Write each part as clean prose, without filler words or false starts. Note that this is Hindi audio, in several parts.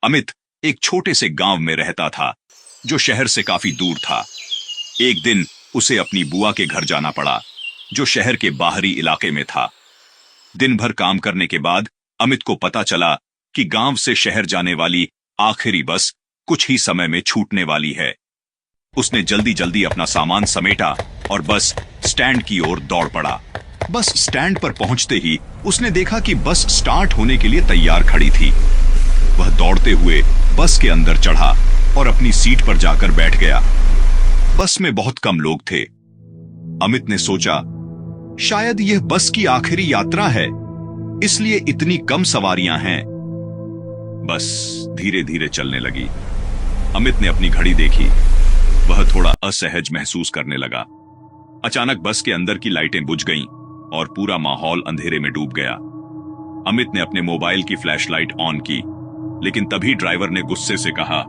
अमित एक छोटे से गांव में रहता था जो शहर से काफी दूर था। एक दिन उसे अपनी बुआ के घर जाना पड़ा जो शहर के बाहरी इलाके में था। दिन भर काम करने के बाद अमित को पता चला कि गांव से शहर जाने वाली आखिरी बस कुछ ही समय में छूटने वाली है। उसने जल्दी जल्दी अपना सामान समेटा और बस स्टैंड की ओर दौड़ पड़ा। बस स्टैंड पर पहुंचते ही उसने देखा कि बस स्टार्ट होने के लिए तैयार खड़ी थी। वह दौड़ते हुए बस के अंदर चढ़ा और अपनी सीट पर जाकर बैठ गया। बस में बहुत कम लोग थे। अमित ने सोचा, शायद यह बस की आखिरी यात्रा है, इसलिए इतनी कम सवारियां हैं। बस धीरे धीरे चलने लगी। अमित ने अपनी घड़ी देखी। वह थोड़ा असहज महसूस करने लगा। अचानक बस के अंदर की लाइटें बुझ गईं और पूरा माहौल अंधेरे में डूब गया। अमित ने अपने मोबाइल की फ्लैशलाइट ऑन की, लेकिन तभी ड्राइवर ने गुस्से से कहा,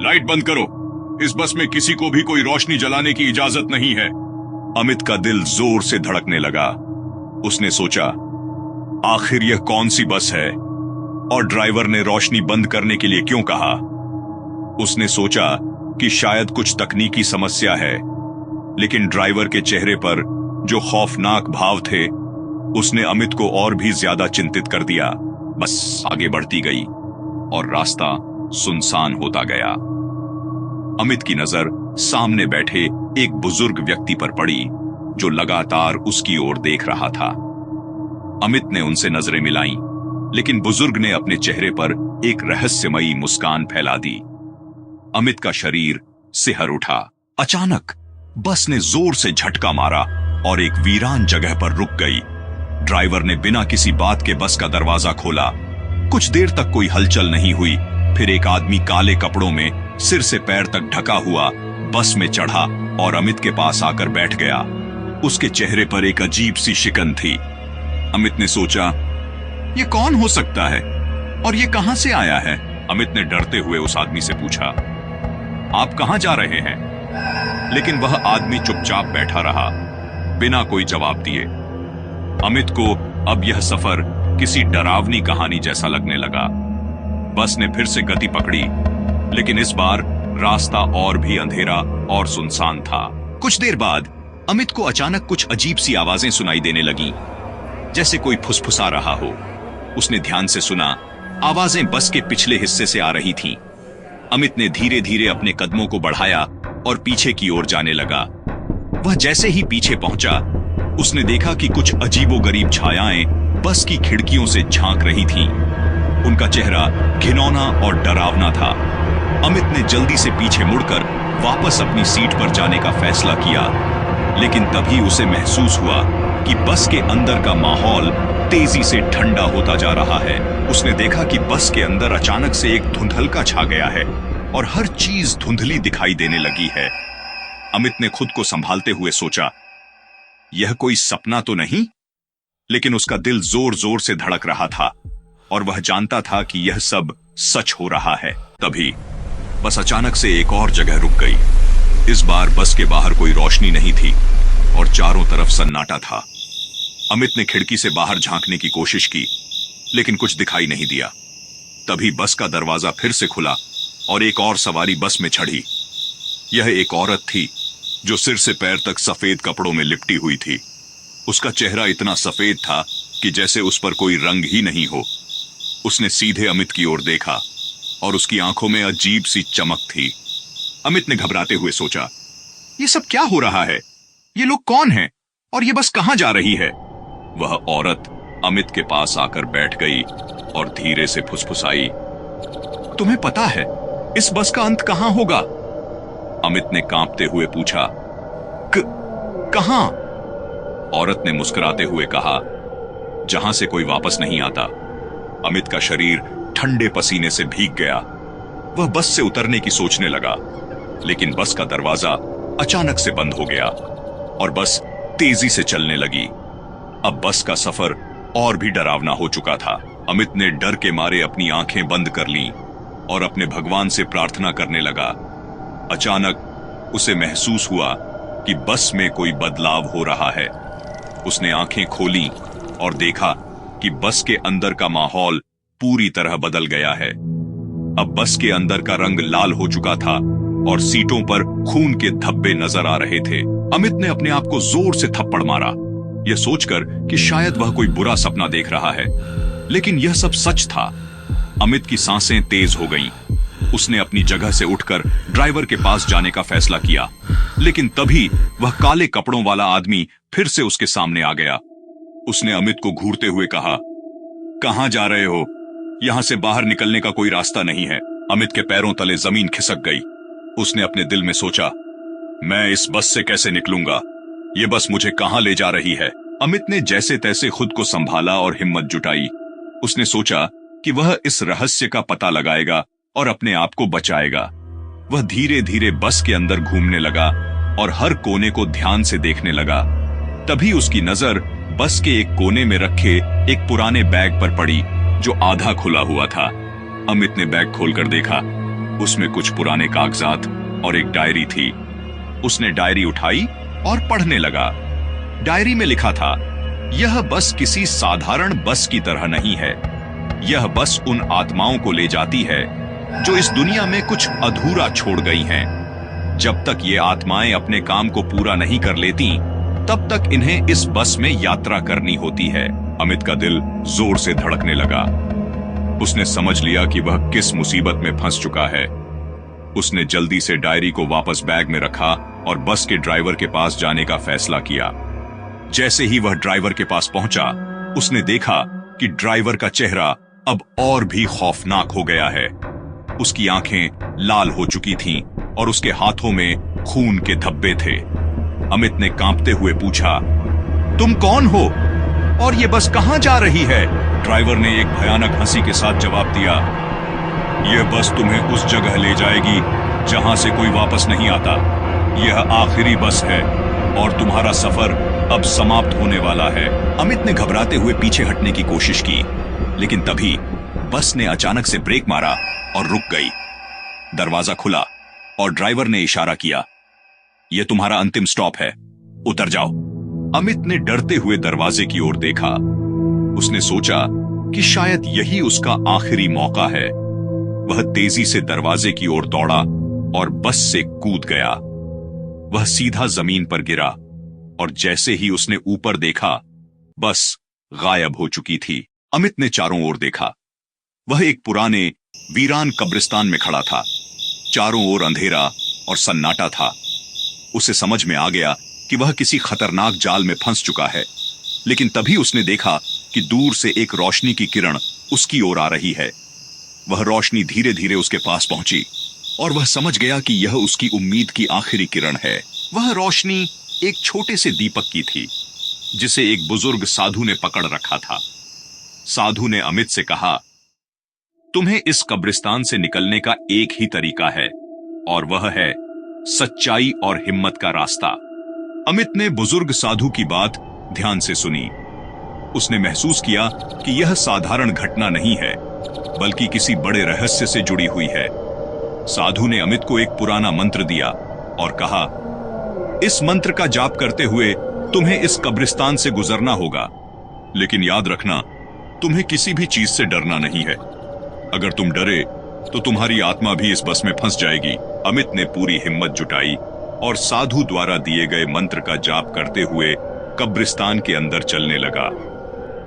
लाइट बंद करो, इस बस में किसी को भी कोई रोशनी जलाने की इजाजत नहीं है। अमित का दिल जोर से धड़कने लगा। उसने सोचा, आखिर यह कौन सी बस है और ड्राइवर ने रोशनी बंद करने के लिए क्यों कहा? उसने सोचा कि शायद कुछ तकनीकी समस्या है, लेकिन ड्राइवर के चेहरे पर जो खौफनाक भाव थे उसने अमित को और भी ज्यादा चिंतित कर दिया। बस आगे बढ़ती गई और रास्ता सुनसान होता गया। अमित की नजर सामने बैठे एक बुजुर्ग व्यक्ति पर पड़ी जो लगातार उसकी ओर देख रहा था। अमित ने उनसे नजरें मिलाईं, लेकिन बुजुर्ग ने अपने चेहरे पर एक रहस्यमयी मुस्कान फैला दी। अमित का शरीर सिहर उठा। अचानक बस ने जोर से झटका मारा और एक वीरान जगह पर रुक गई। ड्राइवर ने बिना किसी बात के बस का दरवाजा खोला। कुछ देर तक कोई हलचल नहीं हुई। फिर एक आदमी काले कपड़ों में सिर से पैर तक ढका हुआ बस में चढ़ा और अमित के पास आकर बैठ गया। उसके चेहरे पर एक अजीब सी शिकन थी। अमित ने सोचा, यह कौन हो सकता है और यह कहां से आया है? अमित ने डरते हुए उस आदमी से पूछा, आप कहां जा रहे हैं? लेकिन वह आदमी चुपचाप बैठा रहा, बिना कोई जवाब दिए। अमित को अब यह सफर किसी डरावनी कहानी जैसा लगने लगा। बस ने फिर से गति पकड़ी, लेकिन इस बार रास्ता और भी अंधेरा और सुनसान था। कुछ देर बाद अमित को अचानक कुछ अजीब सी आवाजें सुनाई देने लगीं, जैसे कोई फुसफुसा रहा हो। उसने ध्यान से सुना। आवाजें बस के पिछले हिस्से से आ रही थीं। अमित ने धीरे धीरे अपने कदमों को बढ़ाया और पीछे की ओर जाने लगा। वह जैसे ही पीछे पहुंचा, उसने देखा कि कुछ अजीबोगरीब छायाएं बस की खिड़कियों से झांक रही थीं। उनका चेहरा घिनौना और डरावना था। अमित ने जल्दी से पीछे मुड़कर वापस अपनी सीट पर जाने का फैसला किया, लेकिन तभी उसे महसूस हुआ कि बस के अंदर का माहौल तेजी से ठंडा होता जा रहा है। उसने देखा कि बस के अंदर अचानक से एक धुंधलका छा गया है और हर चीज धुंधली दिखाई देने लगी है। अमित ने खुद को संभालते हुए सोचा, यह कोई सपना तो नहीं? लेकिन उसका दिल जोर जोर से धड़क रहा था और वह जानता था कि यह सब सच हो रहा है। तभी बस अचानक से एक और जगह रुक गई। इस बार बस के बाहर कोई रोशनी नहीं थी और चारों तरफ सन्नाटा था। अमित ने खिड़की से बाहर झांकने की कोशिश की, लेकिन कुछ दिखाई नहीं दिया। तभी बस का दरवाजा फिर से खुला और एक और सवारी बस में चढ़ी। यह एक औरत थी जो सिर से पैर तक सफेद कपड़ों में लिपटी हुई थी। उसका चेहरा इतना सफेद था कि जैसे उस पर कोई रंग ही नहीं हो। उसने सीधे अमित की ओर देखा और उसकी आंखों में अजीब सी चमक थी। अमित ने घबराते हुए सोचा, ये सब क्या हो रहा है? ये लोग कौन हैं और ये बस कहां जा रही है? वह औरत अमित के पास आकर बैठ गई और धीरे से फुसफुसाई, तुम्हें पता है इस बस का अंत कहां होगा? अमित ने कांपते हुए पूछा, कहां? औरत ने मुस्कुराते हुए कहा, जहां से कोई वापस नहीं आता। अमित का शरीर ठंडे पसीने से भीग गया। वह बस से उतरने की सोचने लगा, लेकिन बस का दरवाजा अचानक से बंद हो गया और बस तेजी से चलने लगी। अब बस का सफर और भी डरावना हो चुका था। अमित ने डर के मारे अपनी आंखें बंद कर लीं और अपने भगवान से प्रार्थना करने लगा। अचानक उसे महसूस हुआ कि बस में कोई बदलाव हो रहा है। उसने आंखें खोलीं और देखा कि बस के अंदर का माहौल पूरी तरह बदल गया है। अब बस के अंदर का रंग लाल हो चुका था और सीटों पर खून के धब्बे नजर आ रहे थे। अमित ने अपने आप को जोर से थप्पड़ मारा, यह सोचकर कि शायद वह कोई बुरा सपना देख रहा है, लेकिन यह सब सच था। अमित की सांसें तेज हो गईं। उसने अपनी जगह से उठकर ड्राइवर के पास जाने का फैसला किया, लेकिन तभी वह काले कपड़ों वाला आदमी फिर से उसके सामने आ गया। उसने अमित को घूरते हुए कहा, कहां जा रहे हो? यहां से बाहर निकलने का कोई रास्ता नहीं है। अमित के पैरों तले जमीन खिसक गई। उसने अपने दिल में सोचा, मैं इस बस से कैसे निकलूंगा? ये बस मुझे कहां ले जा रही है? अमित ने जैसे तैसे खुद को संभाला और हिम्मत जुटाई। उसने सोचा कि वह इस रहस्य का पता लगाएगा और अपने आप को बचाएगा। वह धीरे धीरे बस के अंदर घूमने लगा और हर कोने को ध्यान से देखने लगा। तभी उसकी नजर बस के एक कोने में रखे एक पुराने बैग पर पड़ी जो आधा खुला हुआ था। अमित ने बैग खोलकर देखा। उसमें कुछ पुराने कागजात और एक डायरी थी। उसने डायरी उठाई और पढ़ने लगा। डायरी में लिखा था, यह बस किसी साधारण बस की तरह नहीं है। यह बस उन आत्माओं को ले जाती है जो इस दुनिया में कुछ अधूरा छोड़ गई हैं। जब तक ये आत्माएं अपने काम को पूरा नहीं कर लेती, तब तक इन्हें इस बस में यात्रा करनी होती है। अमित का दिल जोर से धड़कने लगा। उसने समझ लिया कि वह किस मुसीबत में फंस चुका है। उसने जल्दी से डायरी को वापस बैग में रखा और बस के ड्राइवर के पास जाने का फैसला किया। जैसे ही वह ड्राइवर के पास पहुंचा, उसने देखा कि ड्राइवर का चेहरा अब और भी खौफनाक हो गया है। उसकी आंखें लाल हो चुकी थीं और उसके हाथों में खून के धब्बे थे। अमित ने कांपते हुए पूछा, तुम कौन हो और ये बस कहां जा रही है? ड्राइवर ने एक भयानक हंसी के साथ जवाब दिया, यह बस तुम्हें उस जगह ले जाएगी जहां से कोई वापस नहीं आता। यह आखिरी बस है और तुम्हारा सफर अब समाप्त होने वाला है। अमित ने घबराते हुए पीछे हटने की कोशिश की, लेकिन तभी बस ने अचानक से ब्रेक मारा और रुक गई। दरवाजा खुला और ड्राइवर ने इशारा किया, यह तुम्हारा अंतिम स्टॉप है, उतर जाओ। अमित ने डरते हुए दरवाजे की ओर देखा। उसने सोचा कि शायद यही उसका आखिरी मौका है। वह तेजी से दरवाजे की ओर दौड़ा और बस से कूद गया। वह सीधा जमीन पर गिरा और जैसे ही उसने ऊपर देखा, बस गायब हो चुकी थी। अमित ने चारों ओर देखा। वह एक पुराने वीरान कब्रिस्तान में खड़ा था। चारों ओर अंधेरा और सन्नाटा था। उसे समझ में आ गया कि वह किसी खतरनाक जाल में फंस चुका है, लेकिन तभी उसने देखा कि दूर से एक रोशनी की किरण उसकी ओर आ रही है। वह रोशनी धीरे धीरे उसके पास पहुंची और वह समझ गया कि यह उसकी उम्मीद की आखिरी किरण है। वह रोशनी एक छोटे से दीपक की थी, जिसे एक बुजुर्ग साधु ने पकड़ रखा था। साधु ने अमित से कहा, तुम्हें इस कब्रिस्तान से निकलने का एक ही तरीका है, और वह है सच्चाई और हिम्मत का रास्ता। अमित ने बुजुर्ग साधु की बात ध्यान से सुनी। उसने महसूस किया कि यह साधारण घटना नहीं है, बल्कि किसी बड़े रहस्य से जुड़ी हुई है। साधु ने अमित को एक पुराना मंत्र दिया और कहा, इस मंत्र का जाप करते हुए तुम्हें इस कब्रिस्तान से गुजरना होगा, लेकिन याद रखना, तुम्हें किसी भी चीज से डरना नहीं है। अगर तुम डरे तो तुम्हारी आत्मा भी इस बस में फंस जाएगी। अमित ने पूरी हिम्मत जुटाई और साधु द्वारा दिए गए मंत्र का जाप करते हुए कब्रिस्तान के अंदर चलने लगा।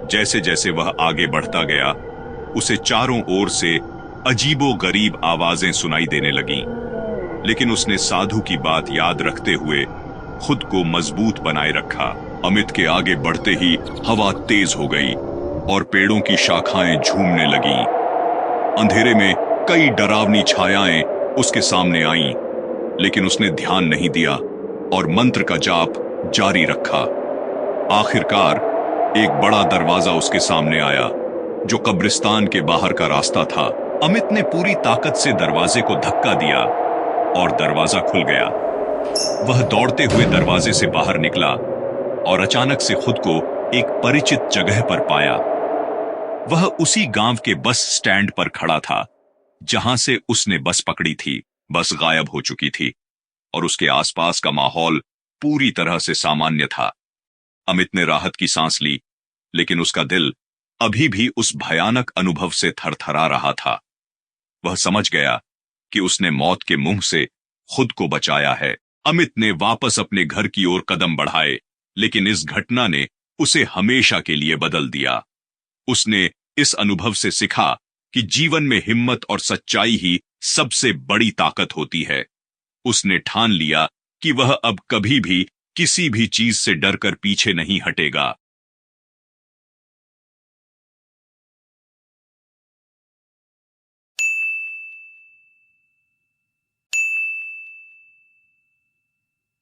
जैसे जैसे वह आगे बढ़ता गया, उसे चारों ओर से अजीबो-गरीब आवाजें सुनाई देने लगीं, लेकिन उसने साधु की बात याद रखते हुए खुद को मजबूत बनाए रखा। अमित के आगे बढ़ते ही हवा तेज हो गई और पेड़ों की शाखाएं झूमने लगीं। अंधेरे में कई डरावनी छायाएं उसके सामने आईं, लेकिन उसने ध्यान नहीं दिया और मंत्र का जाप जारी रखा। आखिरकार एक बड़ा दरवाजा उसके सामने आया, जो कब्रिस्तान के बाहर का रास्ता था। अमित ने पूरी ताकत से दरवाजे को धक्का दिया और दरवाजा खुल गया। वह दौड़ते हुए दरवाजे से बाहर निकला और अचानक से खुद को एक परिचित जगह पर पाया। वह उसी गांव के बस स्टैंड पर खड़ा था जहां से उसने बस पकड़ी थी। बस गायब हो चुकी थी और उसके आसपास का माहौल पूरी तरह से सामान्य था। अमित ने राहत की सांस ली, लेकिन उसका दिल अभी भी उस भयानक अनुभव से थरथरा रहा था। वह समझ गया कि उसने मौत के मुंह से खुद को बचाया है। अमित ने वापस अपने घर की ओर कदम बढ़ाए, लेकिन इस घटना ने उसे हमेशा के लिए बदल दिया। उसने इस अनुभव से सीखा कि जीवन में हिम्मत और सच्चाई ही सबसे बड़ी ताकत होती है। उसने ठान लिया कि वह अब कभी भी किसी भी चीज से डरकर पीछे नहीं हटेगा।